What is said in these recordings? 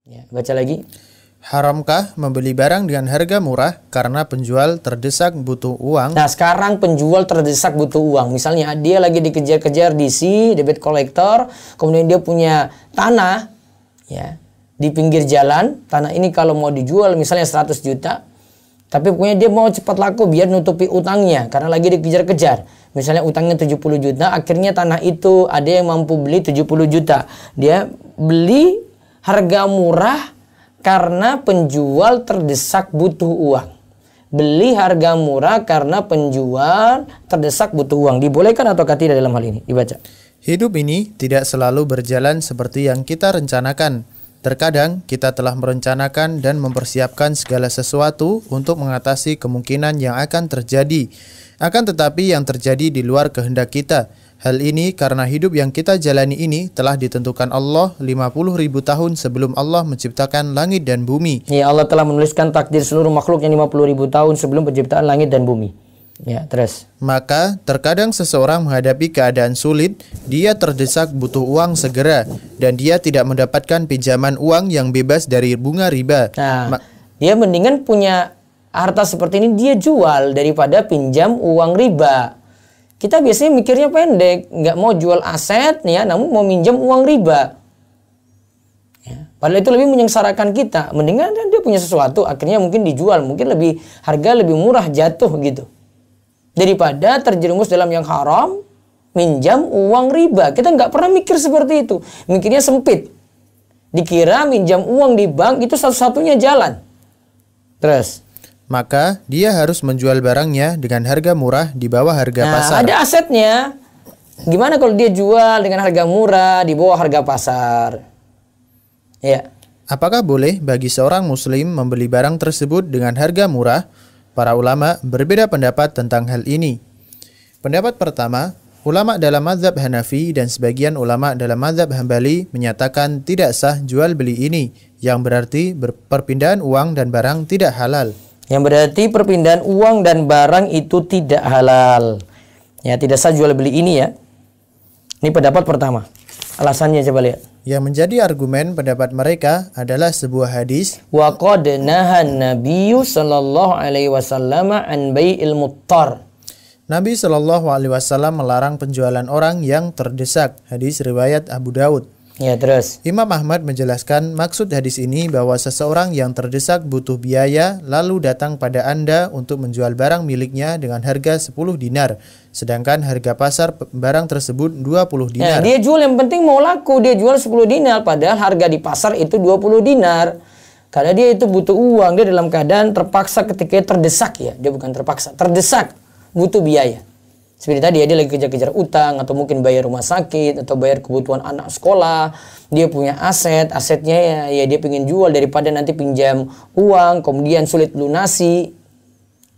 Ya, baca lagi. Haramkah membeli barang dengan harga murah karena penjual terdesak butuh uang? Nah, sekarang penjual terdesak butuh uang. Misalnya dia lagi dikejar-kejar DC, debit collector, kemudian dia punya tanah ya di pinggir jalan. Tanah ini kalau mau dijual misalnya 100 juta, tapi pokoknya dia mau cepat laku biar nutupi utangnya karena lagi dikejar-kejar. Misalnya utangnya 70 juta, akhirnya tanah itu ada yang mampu beli 70 juta. Dia beli harga murah karena penjual terdesak butuh uang. Beli harga murah karena penjual terdesak butuh uang. Dibolehkan ataukah tidak dalam hal ini? Dibaca. Hidup ini tidak selalu berjalan seperti yang kita rencanakan. Terkadang kita telah merencanakan dan mempersiapkan segala sesuatu untuk mengatasi kemungkinan yang akan terjadi. Akan tetapi yang terjadi di luar kehendak kita. Hal ini karena hidup yang kita jalani ini telah ditentukan Allah 50.000 tahun sebelum Allah menciptakan langit dan bumi. Ya, Allah telah menuliskan takdir seluruh makhluk yang 50.000 tahun sebelum penciptaan langit dan bumi. Ya, terus. Maka terkadang seseorang menghadapi keadaan sulit, dia terdesak butuh uang segera dan dia tidak mendapatkan pinjaman uang yang bebas dari bunga riba. Nah, dia mendingan punya harta seperti ini dia jual daripada pinjam uang riba. Kita biasanya mikirnya pendek, nggak mau jual aset ya, namun mau minjam uang riba. Ya, padahal itu lebih menyengsarakan kita. Mendingan dia punya sesuatu, akhirnya mungkin dijual, mungkin lebih harga lebih murah jatuh gitu. Daripada terjerumus dalam yang haram, minjam uang riba. Kita nggak pernah mikir seperti itu. Mikirnya sempit. Dikira minjam uang di bank itu satu-satunya jalan. Terus. Maka dia harus menjual barangnya dengan harga murah di bawah harga pasar. Ada asetnya. Gimana kalau dia jual dengan harga murah di bawah harga pasar? Ya. Apakah boleh bagi seorang muslim membeli barang tersebut dengan harga murah? Para ulama berbeda pendapat tentang hal ini. Pendapat pertama, ulama dalam mazhab Hanafi dan sebagian ulama dalam mazhab Hambali menyatakan tidak sah jual beli ini, yang berarti perpindahan uang dan barang tidak halal. Yang berarti perpindahan uang dan barang itu tidak halal. Ya, tidak sah jual beli ini ya. Ini pendapat pertama. Alasannya coba lihat. Yang menjadi argumen pendapat mereka adalah sebuah hadis. Wa qad nahan Nabiyyu sallallahu alaihi wasallam an bai'il muttar. Nabi sallallahu alaihi wasallam melarang penjualan orang yang terdesak. Hadis riwayat Abu Daud. Ya, terus. Imam Ahmad menjelaskan maksud hadis ini bahwa seseorang yang terdesak butuh biaya lalu datang pada Anda untuk menjual barang miliknya dengan harga 10 dinar. Sedangkan harga pasar barang tersebut 20 dinar. Ya, dia jual yang penting mau laku, dia jual 10 dinar. Padahal harga di pasar itu 20 dinar. Karena dia itu butuh uang, dia dalam keadaan terpaksa ketika terdesak ya. Dia bukan terpaksa, terdesak, butuh biaya. Seperti tadi dia lagi kejar-kejar utang atau mungkin bayar rumah sakit atau bayar kebutuhan anak sekolah. Dia punya asetnya ya dia pengen jual daripada nanti pinjam uang kemudian sulit lunasi.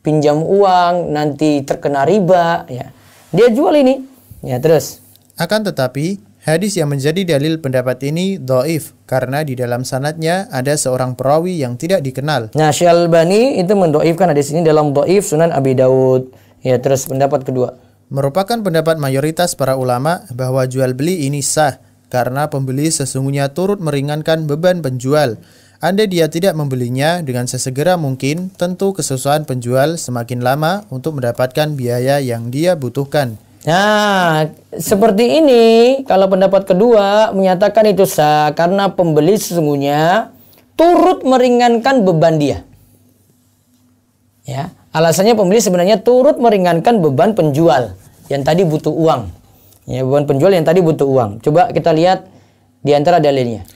Pinjam uang nanti terkena riba ya. Dia jual ini. Ya, terus. Akan tetapi hadis yang menjadi dalil pendapat ini dhaif karena di dalam sanadnya ada seorang perawi yang tidak dikenal. Nah, Syalbani itu mendhaifkan hadis ini dalam dhaif Sunan Abi Daud. Ya, terus pendapat kedua. Merupakan pendapat mayoritas para ulama bahwa jual beli ini sah karena pembeli sesungguhnya turut meringankan beban penjual. Andai dia tidak membelinya dengan sesegera mungkin, tentu kesusahan penjual semakin lama untuk mendapatkan biaya yang dia butuhkan. Nah, seperti ini kalau pendapat kedua menyatakan itu sah karena pembeli sesungguhnya turut meringankan beban dia. Ya, alasannya pembeli sebenarnya turut meringankan beban penjual yang tadi butuh uang. Ya, beban penjual yang tadi butuh uang. Coba kita lihat di antara dalilnya.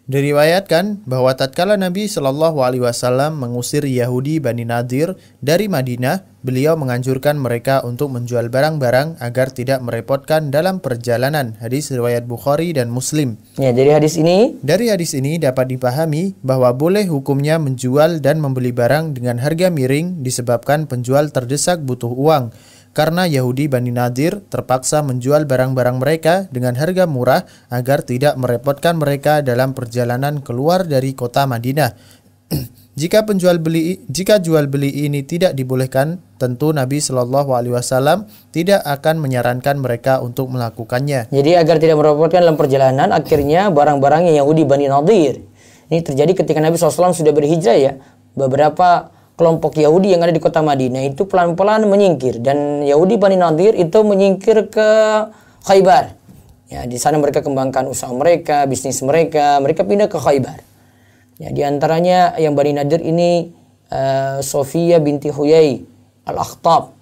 Diriwayatkan bahwa tatkala Nabi Shallallahu Alaihi Wasallam mengusir Yahudi Bani Nadir dari Madinah, beliau menganjurkan mereka untuk menjual barang-barang agar tidak merepotkan dalam perjalanan. Hadis riwayat Bukhari dan Muslim. Ya, dari hadis ini dapat dipahami bahwa boleh hukumnya menjual dan membeli barang dengan harga miring disebabkan penjual terdesak butuh uang. Karena Yahudi Bani Nadir terpaksa menjual barang-barang mereka dengan harga murah agar tidak merepotkan mereka dalam perjalanan keluar dari kota Madinah. Jika jual beli ini tidak dibolehkan, tentu Nabi Shallallahu Alaihi Wasallam tidak akan menyarankan mereka untuk melakukannya. Jadi agar tidak merepotkan dalam perjalanan, akhirnya barang-barang Yahudi Bani Nadir Ini terjadi ketika Nabi SAW sudah berhijrah ya. Beberapa kelompok Yahudi yang ada di kota Madinah itu pelan-pelan menyingkir. Dan Yahudi Bani Nadir itu menyingkir ke Khaybar. Ya, di sana mereka kembangkan usaha mereka, bisnis mereka. Mereka pindah ke Khaybar. Ya, di antaranya yang Bani Nadir ini Sofia binti Huyai Al-Akhtab,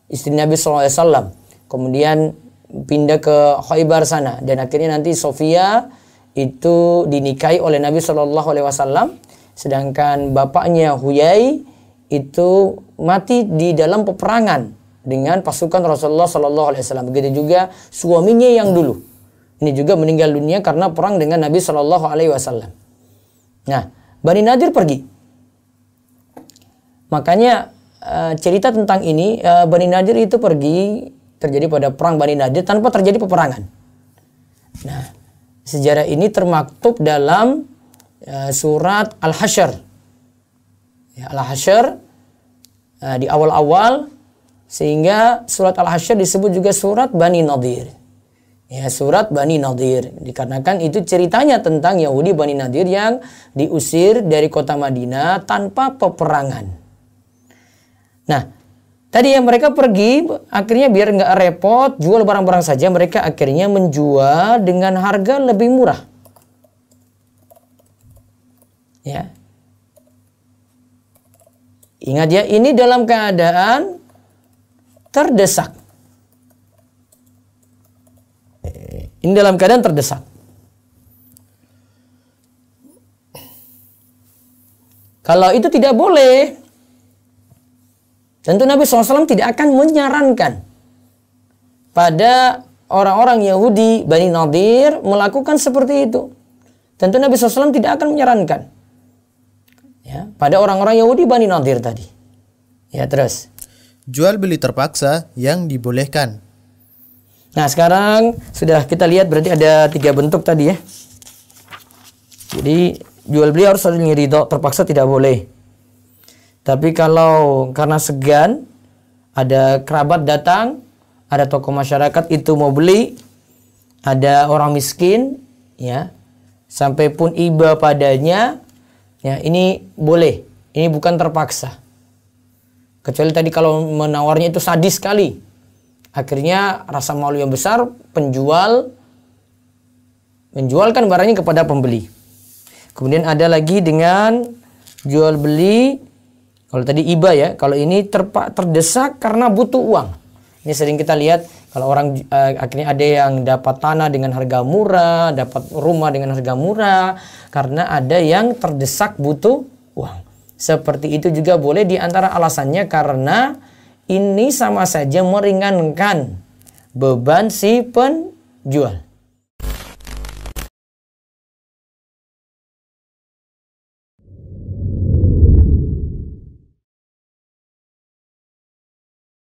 istri Nabi SAW. Kemudian pindah ke Khaybar sana. Dan akhirnya nanti Sofia itu dinikahi oleh Nabi SAW. Sedangkan bapaknya Huyai itu mati di dalam peperangan dengan pasukan Rasulullah SAW. Begitu juga suaminya yang dulu. Ini juga meninggal dunia karena perang dengan Nabi SAW. Nah, Bani Nadir pergi. Makanya cerita tentang ini, Bani Nadir itu pergi, terjadi pada perang Bani Nadir tanpa terjadi peperangan. Nah, sejarah ini termaktub dalam surat Al-Hasyr. Ya, Al-Hasyr di awal-awal, sehingga surat Al-Hasyr disebut juga surat Bani Nadir. Ya, surat Bani Nadir, dikarenakan itu ceritanya tentang Yahudi Bani Nadir yang diusir dari kota Madinah tanpa peperangan. Nah, tadi yang mereka pergi, akhirnya biar nggak repot, jual barang-barang saja, mereka akhirnya menjual dengan harga lebih murah. Ya. Ingat ya, ini dalam keadaan terdesak. Ini dalam keadaan terdesak. Kalau itu tidak boleh, tentu Nabi SAW tidak akan menyarankan pada orang-orang Yahudi Bani Nadir melakukan seperti itu. Tentu Nabi SAW tidak akan menyarankan ya, pada orang-orang Yahudi Bani Nadir tadi. Ya, terus. Jual beli terpaksa yang dibolehkan. Nah, sekarang sudah kita lihat berarti ada 3 bentuk tadi ya. Jadi jual beli harus saling ridho, terpaksa tidak boleh. Tapi kalau karena segan, ada kerabat datang, ada tokoh masyarakat itu mau beli, ada orang miskin, ya, sampai pun iba padanya, ya, ini boleh. Ini bukan terpaksa. Kecuali tadi kalau menawarnya itu sadis sekali. Akhirnya rasa malu yang besar, penjual menjualkan barangnya kepada pembeli. Kemudian ada lagi dengan jual beli. Kalau tadi iba ya, kalau ini terdesak karena butuh uang. Ini sering kita lihat kalau orang akhirnya ada yang dapat tanah dengan harga murah, dapat rumah dengan harga murah, karena ada yang terdesak butuh uang. Seperti itu juga boleh, di antara alasannya karena ini sama saja meringankan beban si penjual.